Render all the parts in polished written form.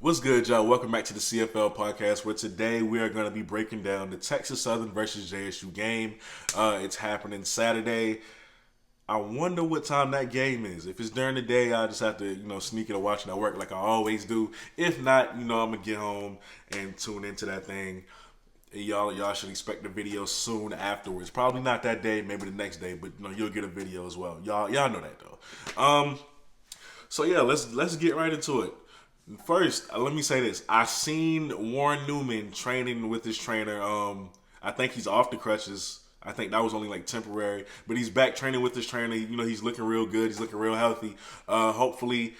What's good, y'all? Welcome back to the CFL podcast, where today we are going to be breaking down the Texas Southern versus JSU game. It's happening Saturday. I wonder what time that game is. If it's during the day, I just have to, sneak it or watch it at work like I always do. If not, I'm gonna get home and tune into that thing. Y'all should expect the video soon afterwards. Probably not that day, maybe the next day, but you'll get a video as well. Y'all know that though. So yeah, let's get right into it. First, let me say this. I seen Warren Newman training with his trainer. I think he's off the crutches. I think that was only like temporary, but he's back training with his trainer. He's looking real good. He's looking real healthy. Hopefully,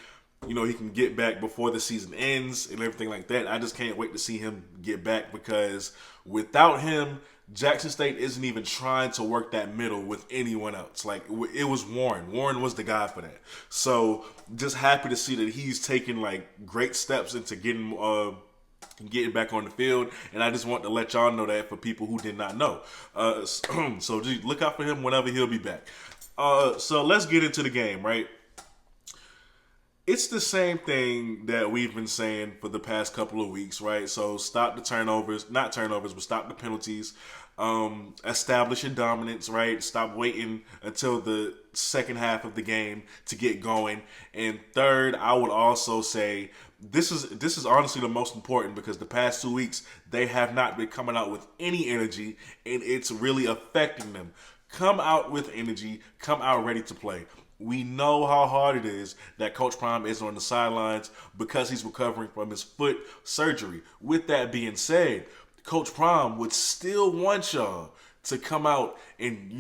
he can get back before the season ends and everything like that. I just can't wait to see him get back because without him, Jackson State isn't even trying to work that middle with anyone else. Like, it was Warren. Warren was the guy for that. So, just happy to see that he's taking, like, great steps into getting back on the field. And I just want to let y'all know that for people who did not know. So, just look out for him whenever he'll be back. So, let's get into the game, right? It's the same thing that we've been saying for the past couple of weeks, right? So stop the turnovers, not turnovers, but stop the penalties. Establish your dominance, right? Stop waiting until the second half of the game to get going. And third, I would also say this is honestly the most important because the past 2 weeks they have not been coming out with any energy, and it's really affecting them. Come out with energy. Come out ready to play. We know how hard it is that Coach Prime is on the sidelines because he's recovering from his foot surgery. With that being said, Coach Prime would still want y'all to come out and,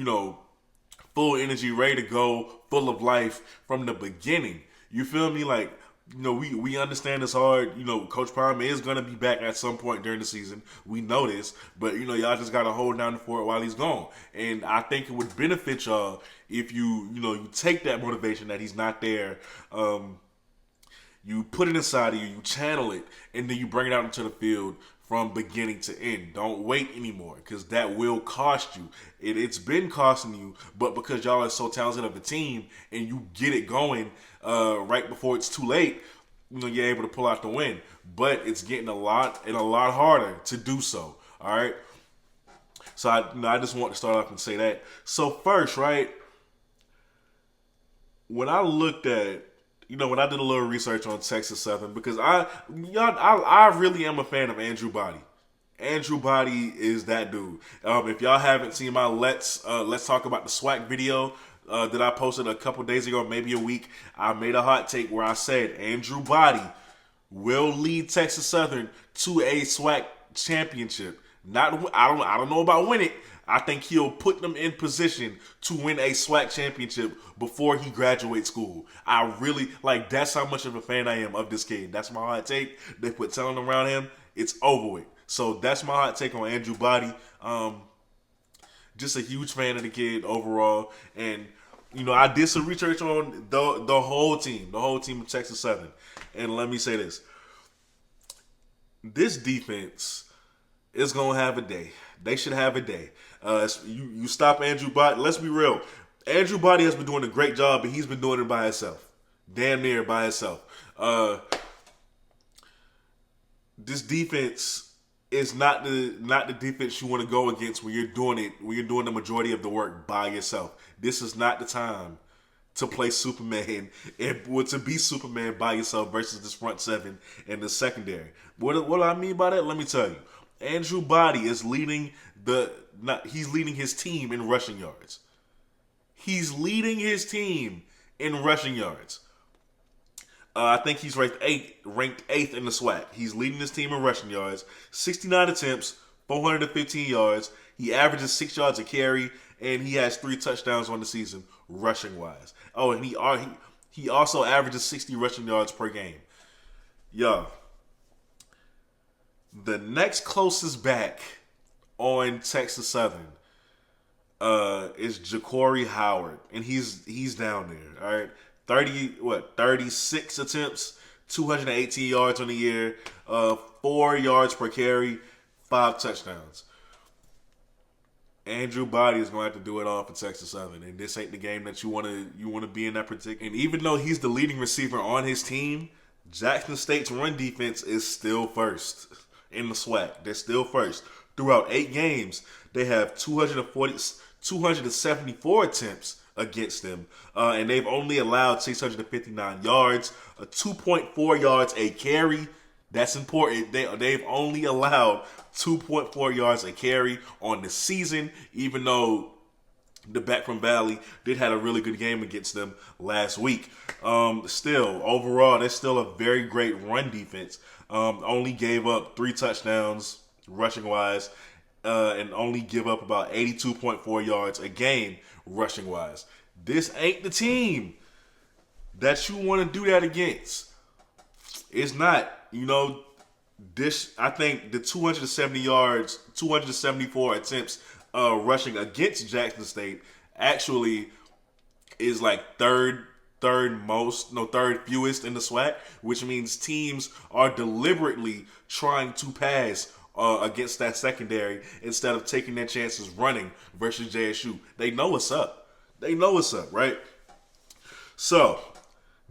full energy, ready to go, full of life from the beginning. You feel me? Like, we understand it's hard. Coach Prime is going to be back at some point during the season. We know this. But, y'all just got to hold down the fort while he's gone. And I think it would benefit y'all if you take that motivation that he's not there, you put it inside of you, you channel it, and then you bring it out into the field from beginning to end. Don't wait anymore because that will cost you. It's been costing you, but because y'all are so talented of a team and you get it going right before it's too late, you're able to pull out the win. But it's getting a lot harder to do so. All right. So I just want to start off and say that. So first, right, when I looked at when I did a little research on Texas Southern, because I really am a fan of Andrew Body. Andrew Body is that dude. If y'all haven't seen my Let's Talk About the SWAC video that I posted a couple days ago, maybe a week, I made a hot take where I said Andrew Body will lead Texas Southern to a SWAC championship. I don't know about win it. I think he'll put them in position to win a SWAC championship before he graduates school. I really, that's how much of a fan I am of this kid. That's my hot take. They put talent around him. It's over with. So that's my hot take on Andrew Body. Just a huge fan of the kid overall. And, I did some research on the whole team of Texas Southern. And let me say this. This defense is going to have a day. They should have a day. You stop Andrew Body. Let's be real. Andrew Body has been doing a great job, but he's been doing it by himself. Damn near by himself. This defense is not the defense you want to go against when you're doing the majority of the work by yourself. This is not the time to play Superman and to be Superman by yourself versus this front seven and the secondary. What do I mean by that? Let me tell you. Andrew Body is leading he's leading his team in rushing yards. He's leading his team in rushing yards. I think he's ranked eighth in the SWAC. He's leading his team in rushing yards. 69 attempts, 415 yards. He averages 6 yards a carry, and he has 3 touchdowns on the season, rushing wise. Oh, and he also averages 60 rushing yards per game. Yo. The next closest back on Texas Southern is Jacory Howard, and he's down there. All right, 36 attempts, 218 yards on the year, 4 yards per carry, 5 touchdowns. Andrew Body is going to have to do it all for Texas Southern, and this ain't the game that you want to be in that particular. And even though he's the leading receiver on his team, Jackson State's run defense is still first in the SWAC. They're still first. Throughout 8 games, they have 274 attempts against them, and they've only allowed 659 yards, a 2.4 yards a carry. That's important. They've only allowed 2.4 yards a carry on the season, even though the Back from Valley did have a really good game against them last week. Still, overall, they're still a very great run defense. Only gave up 3 touchdowns rushing wise, and only give up about 82.4 yards a game rushing wise. This ain't the team that you want to do that against. It's not. This, I think the 270 yards, 274 attempts rushing against Jackson State actually is like third fewest in the SWAC, which means teams are deliberately trying to pass against that secondary instead of taking their chances running versus JSU. They know what's up. Right? So,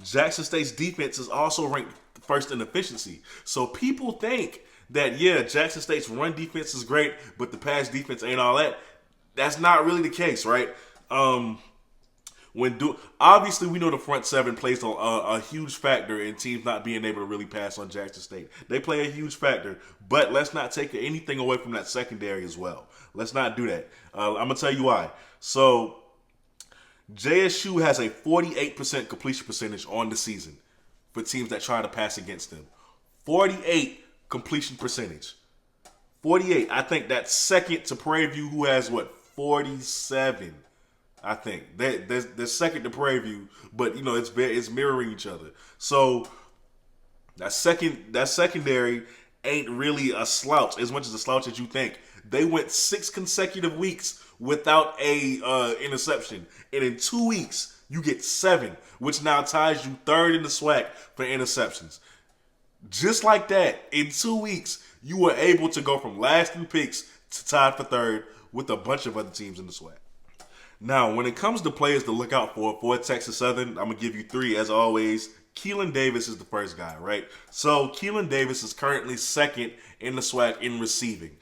Jackson State's defense is also ranked first in efficiency. So people think that, Jackson State's run defense is great, but the pass defense ain't all that. That's not really the case, right? Obviously, we know the front seven plays a huge factor in teams not being able to really pass on Jackson State. They play a huge factor, but let's not take anything away from that secondary as well. Let's not do that. I'm going to tell you why. So, JSU has a 48% completion percentage on the season for teams that try to pass against them. 48 completion percentage. 48. I think that's second to Prairie View, who has 47. I think they're second to Prairie View, but it's mirroring each other. So that secondary ain't really a slouch as much as a slouch as you think. They went 6 consecutive weeks without a interception, and in 2 weeks you get 7, which now ties you third in the SWAC for interceptions. Just like that, in 2 weeks, you were able to go from last in picks to tied for third with a bunch of other teams in the SWAC. Now, when it comes to players to look out for Texas Southern, I'm going to give you 3 as always. Keelan Davis is the first guy, right? So, Keelan Davis is currently second in the SWAC in receiving.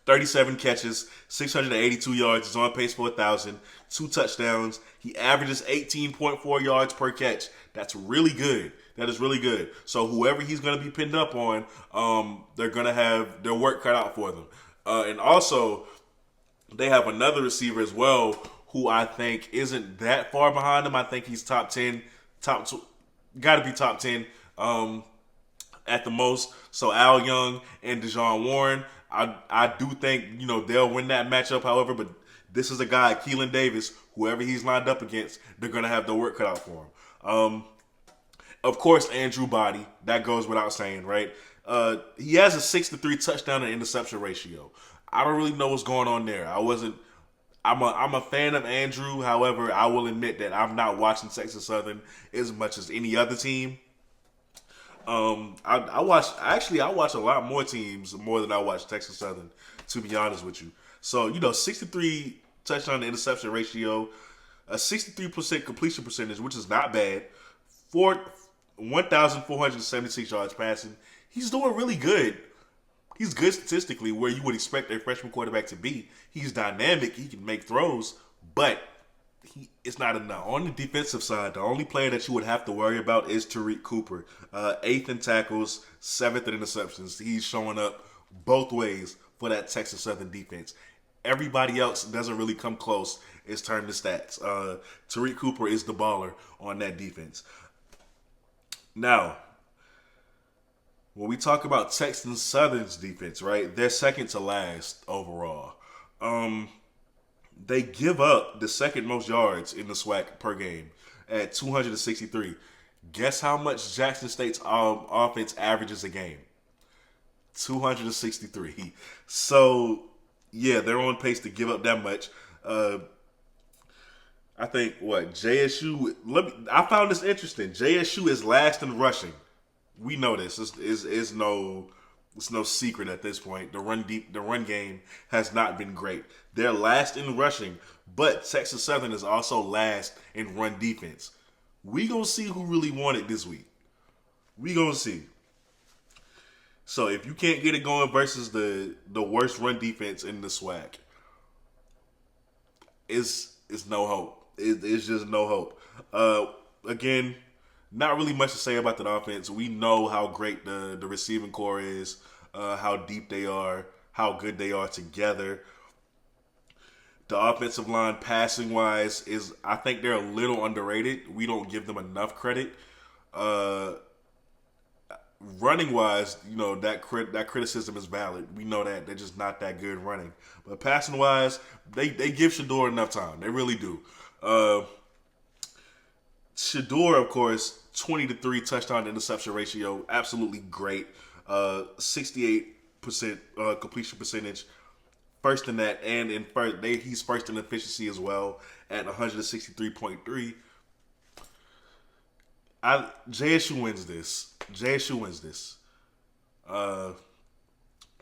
37 catches, 682 yards. He's on pace for 1,000. 2 touchdowns. He averages 18.4 yards per catch. That's really good. That is really good. So whoever he's going to be pinned up on, they're going to have their work cut out for them. And also, they have another receiver as well who I think isn't that far behind him. I think he's top 10, got to be top 10 at the most. So Al Young and Dejon Warren. I do think, they'll win that matchup, however, but this is a guy, Keelan Davis, whoever he's lined up against, they're going to have the work cut out for him. Of course, Andrew Body, that goes without saying, right? He has a 6-3 touchdown and interception ratio. I don't really know what's going on there. I'm a fan of Andrew, however, I will admit that I'm not watching Texas Southern as much as any other team. I watch a lot more teams more than I watch Texas Southern, to be honest with you. So, 63 touchdown to interception ratio, a 63% completion percentage, which is not bad, 1,476 yards passing. He's doing really good. He's good statistically where you would expect a freshman quarterback to be. He's dynamic. He can make throws, but it's not enough. On the defensive side, the only player that you would have to worry about is Tariq Cooper. 8th in tackles, 7th in interceptions. He's showing up both ways for that Texas Southern defense. Everybody else doesn't really come close in terms of stats. Tariq Cooper is the baller on that defense. Now, when we talk about Texas Southern's defense, right, they're second to last overall. They give up the second most yards in the SWAC per game at 263. Guess how much Jackson State's offense averages a game? 263. So, yeah, they're on pace to give up that much. I think, JSU... I found this interesting. JSU is last in rushing. We know this. It's no secret at this point. The run game has not been great. They're last in rushing, but Texas Southern is also last in run defense. We gonna see who really won it this week. We gonna see. So if you can't get it going versus the worst run defense in the SWAC, it's no hope. It's just no hope. Again, not really much to say about that offense. We know how great the receiving core is, how deep they are, how good they are together. The offensive line, passing wise, is I think they're a little underrated. We don't give them enough credit. Uh, Running wise, that criticism is valid. We know that they're just not that good running. But passing wise, they give Shador enough time. They really do. Shador, of course, 20-3 touchdown to interception ratio, absolutely great. 68% completion percentage, first in that, and he's first in efficiency as well at 163.3. JSU wins this. JSU wins this.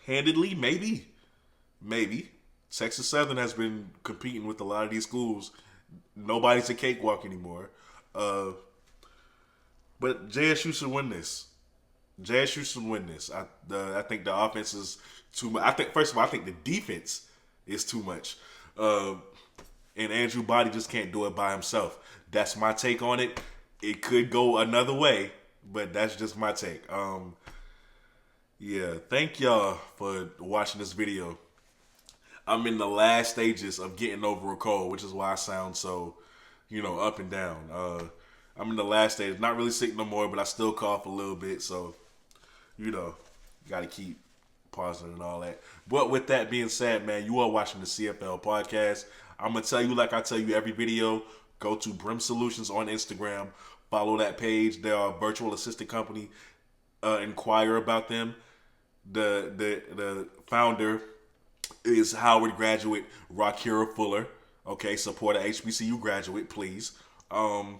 Handedly, maybe. Texas Southern has been competing with a lot of these schools. Nobody's a cakewalk anymore. But JSU should win this. JSU should win this. I think the offense is too much. I think first of all, I think the defense is too much. And Andrew Body just can't do it by himself. That's my take on it. It could go another way, but that's just my take. Yeah, thank y'all for watching this video. I'm in the last stages of getting over a cold, which is why I sound so, up and down. I'm in the last stage. Not really sick no more, but I still cough a little bit. So, got to keep pausing and all that. But with that being said, man, you are watching the CFL podcast. I'm going to tell you like I tell you every video. Go to Brim Solutions on Instagram. Follow that page. They are a virtual assistant company. Inquire about them. The founder is Howard graduate Rakira Fuller. Okay, support a HBCU graduate, please. And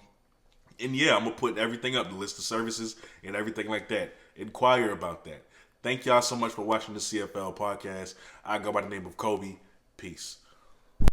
yeah, I'm going to put everything up, the list of services and everything like that. Inquire about that. Thank y'all so much for watching the CFL podcast. I go by the name of Kobe. Peace.